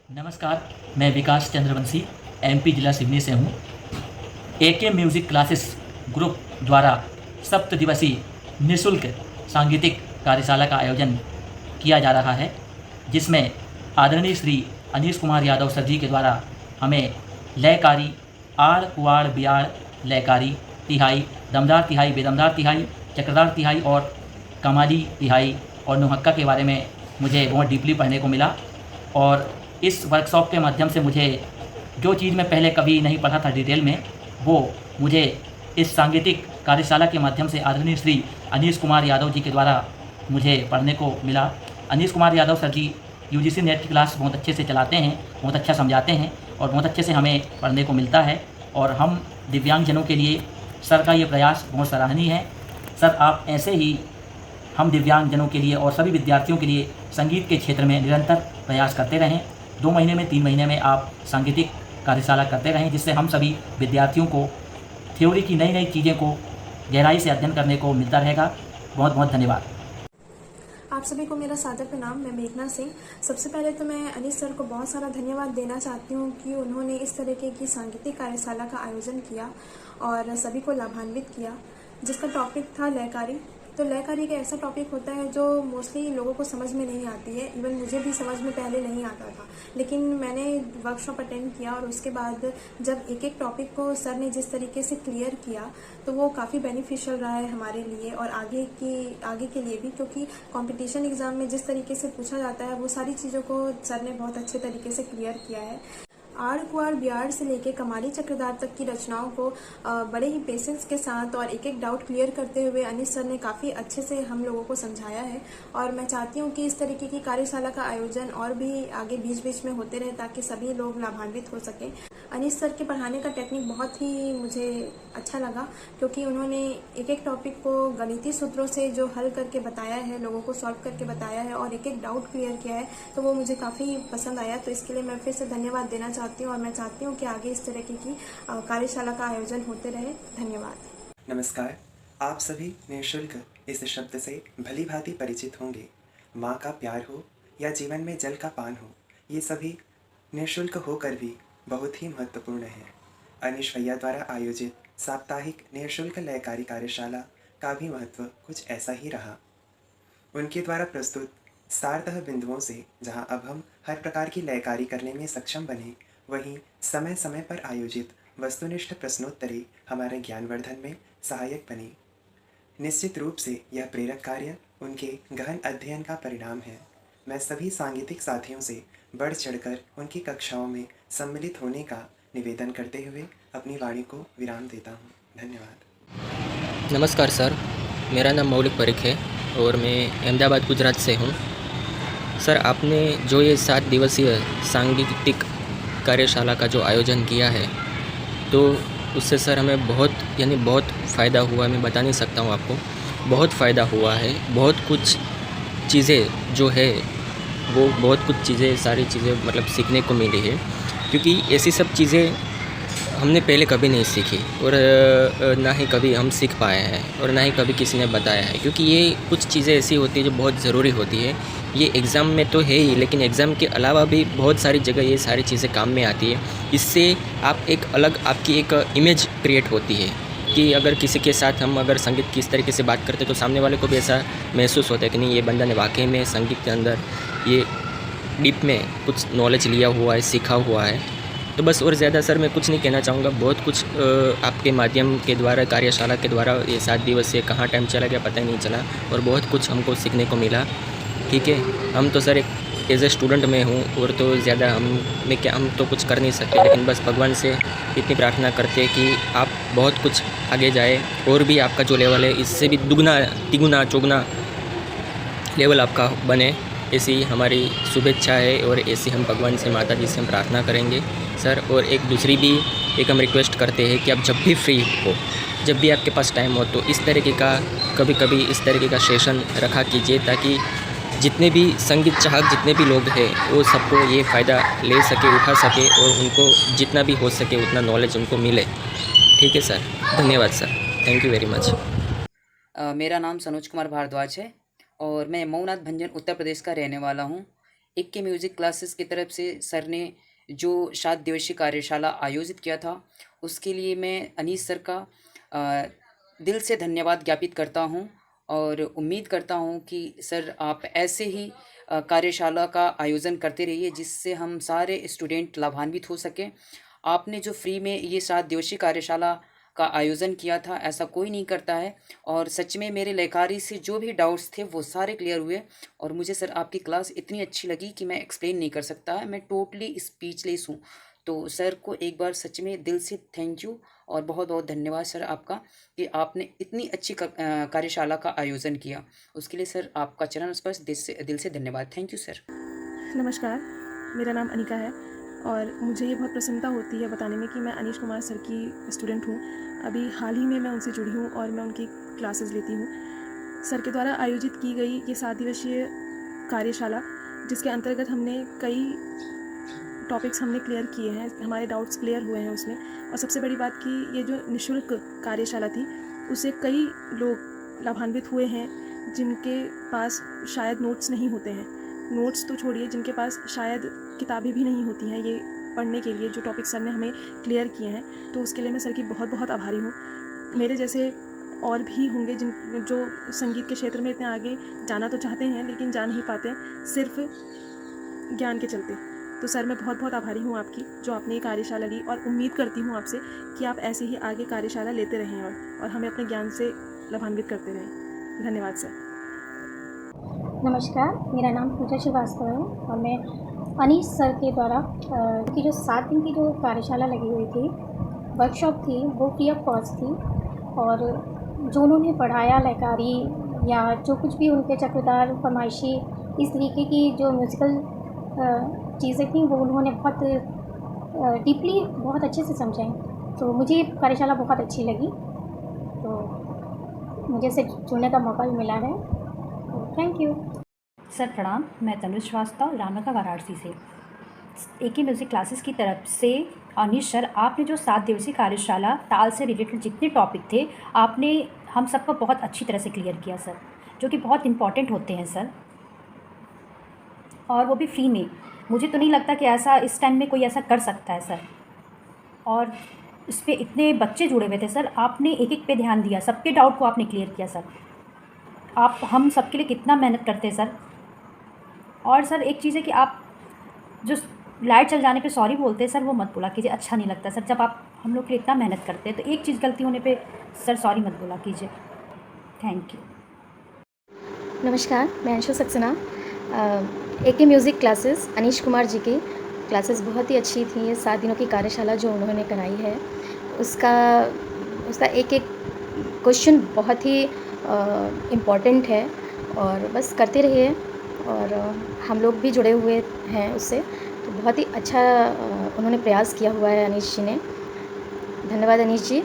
नमस्कार, मैं विकास चंद्रवंशी एमपी जिला सिवनी से हूँ। एके म्यूज़िक क्लासेस ग्रुप द्वारा सप्त दिवसीय निःशुल्क सांगीतिक कार्यशाला का आयोजन किया जा रहा है, जिसमें आदरणीय श्री अनीश कुमार यादव सर जी के द्वारा हमें लयकारी, आड़ कुआड़ बियाड़ लयकारी, तिहाई, दमदार तिहाई, बेदमदार तिहाई, चक्रदार तिहाई और कमाली तिहाई और नुहक्का के बारे में मुझे बहुत डीपली पढ़ने को मिला। और इस वर्कशॉप के माध्यम से मुझे जो चीज़ मैं पहले कभी नहीं पढ़ा था डिटेल में, वो मुझे इस सांगीतिक कार्यशाला के माध्यम से आदरणीय श्री अनीश कुमार यादव जी के द्वारा मुझे पढ़ने को मिला। अनीश कुमार यादव सर जी यूजीसी नेट की क्लास बहुत अच्छे से चलाते हैं, बहुत अच्छा समझाते हैं और बहुत अच्छे से हमें पढ़ने को मिलता है। और हम दिव्यांगजनों के लिए सर का ये प्रयास बहुत सराहनीय है। सर, आप ऐसे ही हम दिव्यांगजनों के लिए और सभी विद्यार्थियों के लिए संगीत के क्षेत्र में निरंतर प्रयास करते रहें। 2 महीने में 3 महीने में आप सांगीतिक कार्यशाला करते रहें, जिससे हम सभी विद्यार्थियों को थ्योरी की नई नई चीज़ें को गहराई से अध्ययन करने को मिलता रहेगा। बहुत बहुत धन्यवाद। आप सभी को मेरा सादर प्रणाम। मैं मेघना सिंह। सबसे पहले तो मैं अनीश सर को बहुत सारा धन्यवाद देना चाहती हूँ कि उन्होंने इस तरीके की सांगीतिक कार्यशाला का आयोजन किया और सभी को लाभान्वित किया, जिसका टॉपिक था लयकारी। तो लयकारी एक ऐसा टॉपिक होता है जो मोस्टली लोगों को समझ में नहीं आती है। इवन मुझे भी समझ में पहले नहीं आता था, लेकिन मैंने वर्कशॉप अटेंड किया और उसके बाद जब एक एक टॉपिक को सर ने जिस तरीके से क्लियर किया, तो वो काफ़ी बेनिफिशियल रहा है हमारे लिए और आगे के लिए भी, क्योंकि कंपटीशन एग्जाम में जिस तरीके से पूछा जाता है वो सारी चीज़ों को सर ने बहुत अच्छे तरीके से क्लियर किया है। आड़ कुआड़ बियाड़ से लेके कमाली चक्रधार तक की रचनाओं को बड़े ही पेशेंस के साथ और एक एक डाउट क्लियर करते हुए अनीश सर ने काफ़ी अच्छे से हम लोगों को समझाया है। और मैं चाहती हूँ कि इस तरीके की कार्यशाला का आयोजन और भी आगे बीच बीच में होते रहे, ताकि सभी लोग लाभान्वित हो सकें। अनीश सर के पढ़ाने का टेक्निक बहुत ही मुझे अच्छा लगा, क्योंकि उन्होंने एक एक टॉपिक को गणितीय सूत्रों से जो हल करके बताया है, लोगों को सॉल्व करके बताया है और एक एक डाउट क्लियर किया है, तो वो मुझे काफ़ी पसंद आया। तो इसके लिए मैं फिर से धन्यवाद देना चाहती हूँ और मैं चाहती हूँ कि आगे इस तरीके की कार्यशाला का आयोजन होते रहे। धन्यवाद। नमस्कार। आप सभी निःशुल्क इस शब्द से भली भांति परिचित होंगे। माँ का प्यार हो या जीवन में जल का पान हो, ये सभी निःशुल्क होकर भी बहुत ही महत्वपूर्ण है। अनीश भैया द्वारा आयोजित साप्ताहिक निःशुल्क लयकारी कार्यशाला का भी महत्व कुछ ऐसा ही रहा। उनके द्वारा प्रस्तुत सारतः बिंदुओं से जहाँ अब हम हर प्रकार की लयकारी करने में सक्षम बने, वहीं समय समय पर आयोजित वस्तुनिष्ठ प्रश्नोत्तरी हमारे ज्ञानवर्धन में सहायक बने। निश्चित रूप से यह प्रेरक कार्य उनके गहन अध्ययन का परिणाम है। मैं सभी सांगीतिक साथियों से बढ़ चढ़कर उनकी कक्षाओं में सम्मिलित होने का निवेदन करते हुए अपनी वाणी को विराम देता हूँ। धन्यवाद। नमस्कार सर, मेरा नाम मौलिक परीख है और मैं अहमदाबाद गुजरात से हूँ। सर, आपने जो ये 7 दिवसीय सांगीतिक कार्यशाला का जो आयोजन किया है, तो उससे सर हमें बहुत फ़ायदा हुआ। मैं बता नहीं सकता हूँ आपको, बहुत फ़ायदा हुआ है। बहुत कुछ चीज़ें जो है वो सारी चीज़ें मतलब सीखने को मिली है, क्योंकि ऐसी सब चीज़ें हमने पहले कभी नहीं सीखी और ना ही कभी हम सीख पाए हैं और ना ही कभी किसी ने बताया है, क्योंकि ये कुछ चीज़ें ऐसी होती है जो बहुत ज़रूरी होती है। ये एग्ज़ाम में तो है ही, लेकिन एग्ज़ाम के अलावा भी बहुत सारी जगह ये सारी चीज़ें काम में आती है। इससे आप एक अलग आपकी एक इमेज क्रिएट होती है कि अगर किसी के साथ हम अगर संगीत की इस तरीके से बात करते तो सामने वाले को भी ऐसा महसूस होता है कि नहीं, ये बंदा ने वाकई में संगीत के अंदर ये डीप में कुछ नॉलेज लिया हुआ है, सीखा हुआ है। तो बस और ज़्यादा सर मैं कुछ नहीं कहना चाहूँगा। बहुत कुछ आपके माध्यम के द्वारा, कार्यशाला के द्वारा ये 7 दिवसीय कहाँ टाइम चला गया पता ही नहीं चला और बहुत कुछ हमको सीखने को मिला। ठीक है, हम तो सर एक एज ए स्टूडेंट में हूँ और तो ज़्यादा हम तो कुछ कर नहीं सकते, लेकिन बस भगवान से इतनी प्रार्थना करते हैं कि आप बहुत कुछ आगे जाए और भी आपका जो लेवल है इससे भी दुगना तिगुना चौगुना लेवल आपका बने, ऐसी हमारी शुभेच्छा है और ऐसी हम भगवान से, माता जी से हम प्रार्थना करेंगे सर। और एक दूसरी भी एक हम रिक्वेस्ट करते हैं कि आप जब भी फ्री हो, जब भी आपके पास टाइम हो, तो इस तरीके का कभी इस तरीके का सेशन रखा कीजिए, ताकि जितने भी संगीत चाहक जितने भी लोग हैं वो सबको ये फ़ायदा ले सके, उठा सके और उनको जितना भी हो सके उतना नॉलेज उनको मिले। ठीक है सर, धन्यवाद sir, thank you very much. मेरा नाम सनोज कुमार भारद्वाज है और मैं मऊनाथ भंजन उत्तर प्रदेश का रहने वाला हूँ। एक के म्यूज़िक क्लासेस की तरफ से सर ने जो 7 दिवसीय कार्यशाला आयोजित किया था, उसके लिए मैं अनीस सर का दिल से धन्यवाद ज्ञापित करता हूँ और उम्मीद करता हूँ कि सर आप ऐसे ही कार्यशाला का आयोजन करते रहिए, जिससे हम सारे स्टूडेंट लाभान्वित हो सकें। आपने जो फ्री में ये 7 दिवसीय कार्यशाला का आयोजन किया था, ऐसा कोई नहीं करता है और सच में मेरे लेखारी से जो भी डाउट्स थे वो सारे क्लियर हुए और मुझे सर आपकी क्लास इतनी अच्छी लगी कि मैं एक्सप्लेन नहीं कर सकता है, मैं टोटली स्पीचलेस हूँ। तो सर को एक बार सच में दिल से थैंक यू और बहुत बहुत धन्यवाद सर आपका कि आपने इतनी अच्छी कार्यशाला का आयोजन किया। उसके लिए सर आपका चरण स्पर्श दिल से धन्यवाद। Thank you sir. नमस्कार, मेरा नाम अनिका है और मुझे ये बहुत प्रसन्नता होती है बताने में कि मैं अनीश कुमार सर की स्टूडेंट हूँ। अभी हाल ही में मैं उनसे जुड़ी हूँ और मैं उनकी क्लासेस लेती हूँ। सर के द्वारा आयोजित की गई ये 7 दिवसीय कार्यशाला, जिसके अंतर्गत हमने कई टॉपिक्स हमने क्लियर किए हैं, हमारे डाउट्स क्लियर हुए हैं उसमें। और सबसे बड़ी बात कि ये जो निःशुल्क कार्यशाला थी, उससे कई लोग लाभान्वित हुए हैं जिनके पास शायद नोट्स नहीं होते हैं। नोट्स तो छोड़िए, जिनके पास शायद किताबें भी नहीं होती हैं ये पढ़ने के लिए, जो टॉपिक सर ने हमें क्लियर किए हैं। तो उसके लिए मैं सर की बहुत बहुत आभारी हूँ। मेरे जैसे और भी होंगे जो संगीत के क्षेत्र में इतने आगे जाना तो चाहते हैं लेकिन जा नहीं पाते सिर्फ ज्ञान के चलते। तो सर मैं बहुत बहुत आभारी हूँ आपकी, जो आपने ये कार्यशाला ली, और उम्मीद करती हूँ आपसे कि आप ऐसे ही आगे कार्यशाला लेते रहें और हमें अपने ज्ञान से लाभान्वित करते रहें। धन्यवाद सर। नमस्कार, मेरा नाम पूजा श्रीवास्तव है और मैं अनीश सर के द्वारा की जो 7 दिन की जो कार्यशाला लगी हुई थी, वर्कशॉप थी, वो फ्री ऑफ कॉस्ट थी। और जो उन्होंने पढ़ाया, लयकारी या जो कुछ भी उनके चक्रधार, फरमाइशी, इस तरीके की जो म्यूज़िकल चीज़ें थी, वो उन्होंने बहुत डीपली, बहुत अच्छे से समझाई। तो मुझे ये कार्यशाला बहुत अच्छी लगी, तो मुझे इसे जुड़ने का मौका भी मिला है। Thank you sir. प्रणाम, मैं तनुज श्रीवास्तव, रामनगर, वाराणसी से। एके म्यूज़िक क्लासेस की तरफ से अनीश सर, आपने जो 7 दिवसीय कार्यशाला ताल से रिलेटेड जितने टॉपिक थे, आपने हम सबको बहुत अच्छी तरह से क्लियर किया सर, जो कि बहुत इम्पॉर्टेंट होते हैं सर, और वो भी फ्री में। मुझे तो नहीं लगता कि ऐसा इस टाइम में कोई ऐसा कर सकता है सर। और इस पर इतने बच्चे जुड़े हुए थे सर, आपने एक एक पे ध्यान दिया, सबके डाउट को आपने क्लियर किया सर। आप हम सबके लिए कितना मेहनत करते हैं सर। और सर एक चीज़ है कि आप जो लाइट चल जाने पे सॉरी बोलते हैं सर, वो मत बोला कीजिए, अच्छा नहीं लगता सर। जब आप हम लोग के लिए इतना मेहनत करते हैं तो एक चीज़ गलती होने पे सर सॉरी मत बोला कीजिए। Thank you. नमस्कार, मैं अंशु सक्सेना। एके म्यूज़िक क्लासेस, अनीश कुमार जी की क्लासेस बहुत ही अच्छी थी। ये 7 दिनों की कार्यशाला जो उन्होंने कराई है, उसका एक एक क्वेश्चन बहुत ही इम्पॉर्टेंट है और बस करते रहिए। और हम लोग भी जुड़े हुए हैं उससे, तो बहुत ही अच्छा उन्होंने प्रयास किया हुआ है अनीश जी ने। धन्यवाद अनीश जी।